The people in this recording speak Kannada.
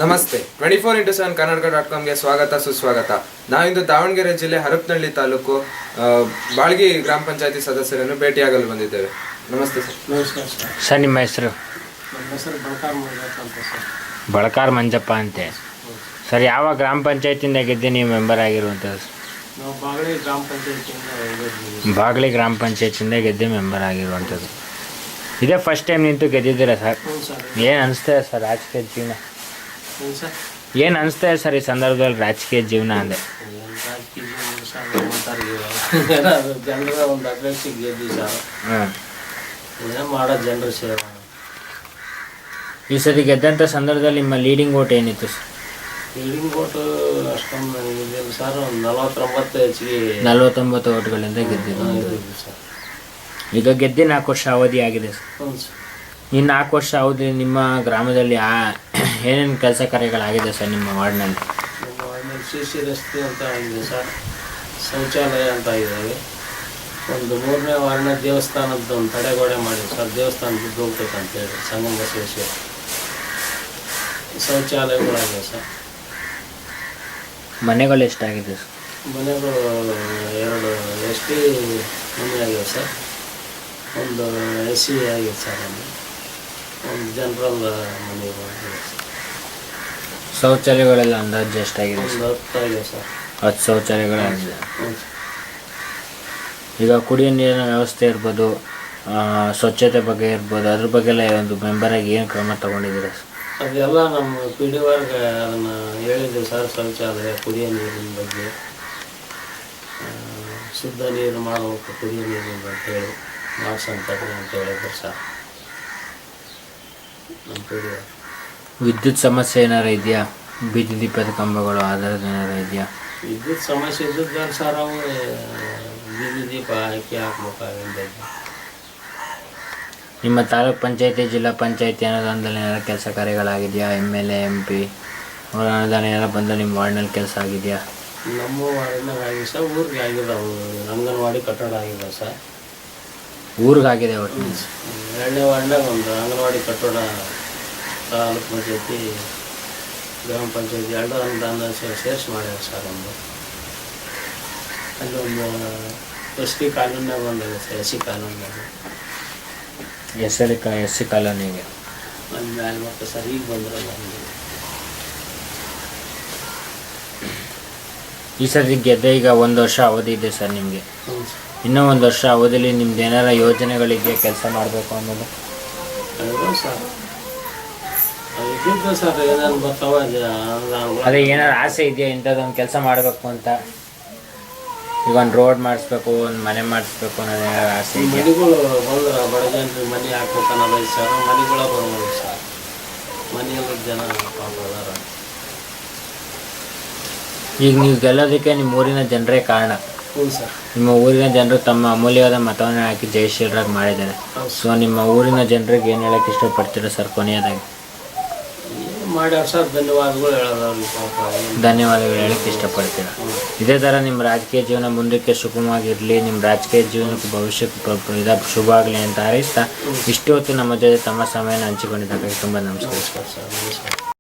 ನಮಸ್ತೆ 24x7 ಕನ್ನಡಕ.comಗೆ ಸ್ವಾಗತ ಸುಸ್ವಾಗತ. ನಾವಿಂದು ದಾವಣಗೆರೆ ಜಿಲ್ಲೆ ಹರಪನಹಳ್ಳಿ ತಾಲೂಕು ಬಾಳ್ಗಿ ಗ್ರಾಮ ಪಂಚಾಯತಿ ಸದಸ್ಯರನ್ನು ಭೇಟಿಯಾಗಲು ಬಂದಿದ್ದೇವೆ. ನಮಸ್ತೆ ಸರ್. ನಮಸ್ಕಾರ ಸರ್. ಸರ್ ನಿಮ್ಮ ಹೆಸರು? ನಮ್ಮ ಹೆಸರು ಬಳಕಾರ್ ಮಂಜಪ್ಪ ಅಂತ ಸರ್. ಬಳಕಾರ್ ಮಂಜಪ್ಪ ಅಂತೆ ಸರ್. ಯಾವ ಗ್ರಾಮ ಪಂಚಾಯತಿಯಿಂದ ಗೆದ್ದು ನೀವು ಮೆಂಬರ್ ಆಗಿರುವಂಥದ್ದು? ನಾವು ಬಾಗಳಿ ಗ್ರಾಮ ಪಂಚಾಯತಿಯಿಂದ ಬಾಗಳಿ ಗ್ರಾಮ ಪಂಚಾಯತಿಯಿಂದ ಗೆದ್ದು ಮೆಂಬರ್ ಆಗಿರುವಂಥದ್ದು. ಇದೇ ಫಸ್ಟ್ ಟೈಮ್ ನಿಂತು ಗೆದ್ದಿದ್ದೀರಾ ಸರ್? ಏನು ಅನಿಸ್ತದೆ ಸರ್ ರಾಜಕೀಯ ಜೀವನ? ಏನು ಅನಿಸ್ತಾ ಇದೆ ಸರ್ ಈ ಸಂದರ್ಭದಲ್ಲಿ ರಾಜಕೀಯ ಜೀವನ ಅಂದೆ? ಜನರ ಒಂದು ಅಪೇಕ್ಷೆಗೆ ಗೆದ್ದಿ ಸರ್. ಏನೋ ಮಾಡೋ ಜನರ ಸೇವೆ. ಈ ಸರಿ ಗೆದ್ದಂಥ ಸಂದರ್ಭದಲ್ಲಿ ನಿಮ್ಮ ಲೀಡಿಂಗ್ ಓಟ್ ಏನಿತ್ತು ಸರ್? ಲೀಡಿಂಗ್ ಓಟು ಅಷ್ಟೊಂದು ಇದಿಲ್ಲ ಸರ್. ಒಂದು 49 ಹೆಚ್ಚಿಗೆ 49 ಓಟ್ಗಳಿಂದ ಗೆದ್ದಿದ್ದು ಸರ್. ಈಗ ಗೆದ್ದಿ 4 ವರ್ಷ ಅವಧಿ ಆಗಿದೆ ಸರ್. ಹ್ಞೂ ಸರ್. ಈ 4 ವರ್ಷ ಅವಧಿ ನಿಮ್ಮ ಗ್ರಾಮದಲ್ಲಿ ಏನೇನು ಕೆಲಸ ಕಾರ್ಯಗಳಾಗಿದೆ ಸರ್ ನಿಮ್ಮ ವಾರ್ಡ್ನಲ್ಲಿ? ನಮ್ಮ ವಾರ್ಡ್ನಲ್ಲಿ CC ರಸ್ತೆ ಅಂತ ಆಗಿದೆ ಸರ್. ಶೌಚಾಲಯ ಅಂತ ಇದ್ದಾವೆ. ಒಂದು 3ನೇ ವಾರ್ಡ್ನ ದೇವಸ್ಥಾನದ ಒಂದು ತಡೆಗೋಡೆ ಮಾಡಿ ಸರ್. ದೇವಸ್ಥಾನ ದುಡ್ಡು ಹೋಗ್ಬೇಕಂತೇಳಿ ಸಂಗಮ ಬಸವೇಶ್ವರ ಶೌಚಾಲಯಗಳಾಗಿವೆ ಸರ್. ಮನೆಗಳು ಎಷ್ಟಾಗಿದೆ ಸರ್? ಮನೆಗಳು 2 ST ಮನೆ ಆಗಿವೆ ಸರ್. ಒಂದು SC ಆಗಿದೆ ಸರ್. ಒಂದು ಜನರಲ್ ಮನೆಗಳು ಆಗಿದೆ ಸರ್. ಶೌಚಾಲಯಗಳೆಲ್ಲ ಅಂದಾಜು ಎಷ್ಟಾಗಿದೆ? ಒಂದು 10 ಆಗಿವೆ ಸರ್. 10 ಶೌಚಾಲಯಗಳಾಗಿದೆ. ಹ್ಞೂ. ಈಗ ಕುಡಿಯೋ ನೀರಿನ ವ್ಯವಸ್ಥೆ ಇರ್ಬೋದು, ಸ್ವಚ್ಛತೆ ಬಗ್ಗೆ ಇರ್ಬೋದು, ಅದ್ರ ಬಗ್ಗೆ ಎಲ್ಲ ಒಂದು ಮೆಂಬರಾಗಿ ಏನು ಕ್ರಮ ತೊಗೊಂಡಿದ್ದೀರಾ ಸರ್? ಅದೆಲ್ಲ ನಮ್ಮ PDOರ್ಗೆ ಅದನ್ನು ಹೇಳಿದ್ದೀವಿ ಸರ್. ಶೌಚಾಲಯ, ಕುಡಿಯೋ ನೀರಿನ ಬಗ್ಗೆ, ಶುದ್ಧ ನೀರು ಮಾಡಬೇಕು, ಕುಡಿಯೋ ನೀರಿನ ಅಂತೇಳಿ ಮಾಡಿಸಂತದ್ದು ಅಂತ ಹೇಳಿದ್ರು ಸರ್ ನಮ್ಮ PDO. ವಿದ್ಯುತ್ ಸಮಸ್ಯೆ ಏನಾರು ಇದೆಯಾ? ಬೀದಿ ದೀಪದ ಕಂಬಗಳು ಆಧಾರದ ಏನಾರು ಇದೆಯಾ? ವಿದ್ಯುತ್ ಸಮಸ್ಯೆ ಇದ್ದದ್ದು ಸರ್. ಅವು ಬೀದಿ ದೀಪ ಹಾಕ್ಬೇಕಾಗಿದ್ದ. ನಿಮ್ಮ ತಾಲೂಕ್ ಪಂಚಾಯತಿ, ಜಿಲ್ಲಾ ಪಂಚಾಯತಿ ಅನುದಾನದಲ್ಲಿ ಏನಾರು ಕೆಲಸ ಕಾರ್ಯಗಳಾಗಿದೆಯಾ? MLA MP ಅವರ ಅನುದಾನ ಏನಾರು ಬಂದು ನಿಮ್ಮ ವಾರ್ಡ್ನಲ್ಲಿ ಕೆಲಸ ಆಗಿದೆಯಾ? ನಮ್ಮ ವಾರ್ಡ್ನಾಗ ಆಗಿದೆ ಸರ್. ಊರಿಗೆ ಆಗಿದ್ದಾವೆ. ಅಂಗನವಾಡಿ ಕಟ್ಟಡ ಆಗಿದೆ ಸರ್. ಊರಿಗಾಗಿದೆ ಒಟ್ಟು? 2ನೇ ವಾರ್ಡ್ನಾಗ ಒಂದು ಅಂಗನವಾಡಿ ಕಟ್ಟಡ ತಾಲೂಕು ಪಂಚಾಯತಿ, ಗ್ರಾಮ ಪಂಚಾಯತಿ 2 ಅನುದಾನ ಸೇರಿಸಿ ಮಾಡ್ಯಾರ ಸರ್. ಒಂದು ಅಲ್ಲೊಂದು ST ಕಾಲೋನಿಯಾಗ ಬಂದಿದೆ ಸರ್. SC ಕಾಲೋನಿಯಾಗ SC ಕಾಲೋನಿಗೆ ಅಲ್ಲಿ ಮ್ಯಾಲೆ ಮತ್ತೆ ಸರ್. ಈಗ ಬಂದ್ರಲ್ಲ ನಮಗೆ ಈ ಸರಿ ಗೆದ್ದೆ. ಈಗ 1 ವರ್ಷ ಅವಧಿ ಇದೆ ಸರ್ ನಿಮಗೆ. ಹ್ಞೂ ಸರ್. ಇನ್ನೂ 1 ವರ್ಷ ಅವಧಿಯಲ್ಲಿ ನಿಮ್ದು ಏನಾರ ಯೋಜನೆಗಳಿಗೆ ಕೆಲಸ ಮಾಡಬೇಕು ಅನ್ನೋದು? ಸರ್ ಇದ್ದಿದ್ದು ಸರ್. ಏನೇನು ಬರ್ತಾವ ಅದೇ ಏನಾರು ಆಸೆ ಇದೆಯಾ ಇಂಥದ್ದೊಂದು ಕೆಲಸ ಮಾಡಬೇಕು ಅಂತ? ಈಗ ಒಂದು ರೋಡ್ ಮಾಡಿಸ್ಬೇಕು, ಒಂದು ಮನೆ ಮಾಡಿಸ್ಬೇಕು ಅನ್ನೋದು ಏನಾರು ಆಸೆ ಇದೆಯಾ? ಮನೆಗಳು ಬಂದ್ರೆ ಬಡ ಜನರಿಗೆ ಮನೆ ಹಾಕ್ಬೇಕು ಅನ್ನೋದು ಸರ್. ಮನೆಗಳ ಬರ್ಬೋದು ಸರ್. ಮನೆಯಲ್ಲಿ ಜನ ಪಾಪ ಅದಾರ. ಈಗ ನೀವು ಗೆಲ್ಲೋದಕ್ಕೆ ನಿಮ್ಮ ಊರಿನ ಜನರೇ ಕಾರಣ. ಹ್ಞೂ ಸರ್. ನಿಮ್ಮ ಊರಿನ ಜನರು ತಮ್ಮ ಅಮೂಲ್ಯವಾದ ಮತವನ್ನು ಹಾಕಿ ಜಯಶೀಲರಾಗಿ ಮಾಡಿದ್ದಾರೆ. ಸೊ ನಿಮ್ಮ ಊರಿನ ಜನರಿಗೆ ಏನು ಹೇಳೋಕ್ಕೆ ಇಷ್ಟಪಡ್ತೀರಾ ಸರ್ ಕೊನೆಯದಾಗಿ? ಮಾಡ್ಯಾರ ಸರ್. ಧನ್ಯವಾದಗಳು ಹೇಳೋದವ್ರಿಗೆ ಪಾಪ. ಧನ್ಯವಾದಗಳು ಹೇಳೋಕ್ಕೆ ಇಷ್ಟಪಡ್ತೀರಾ? ಇದೇ ಥರ ನಿಮ್ಮ ರಾಜಕೀಯ ಜೀವನ ಮುಂದಕ್ಕೆ ಸುಗಮವಾಗಿರಲಿ, ನಿಮ್ಮ ರಾಜಕೀಯ ಜೀವನಕ್ಕೆ ಭವಿಷ್ಯಕ್ಕೆ ಶುಭ ಆಗಲಿ ಅಂತ ಹಾರೈಸ್ತಾ ಇಷ್ಟು ಹೊತ್ತು ನಮ್ಮ ಜೊತೆ ತಮ್ಮ ಸಮಯನ ಹಂಚಿಕೊಂಡಿದ್ದಕ್ಕಾಗಿ ತುಂಬ ನಮಸ್ಕಾರ ಸರ್. ನಮಸ್ಕಾರ.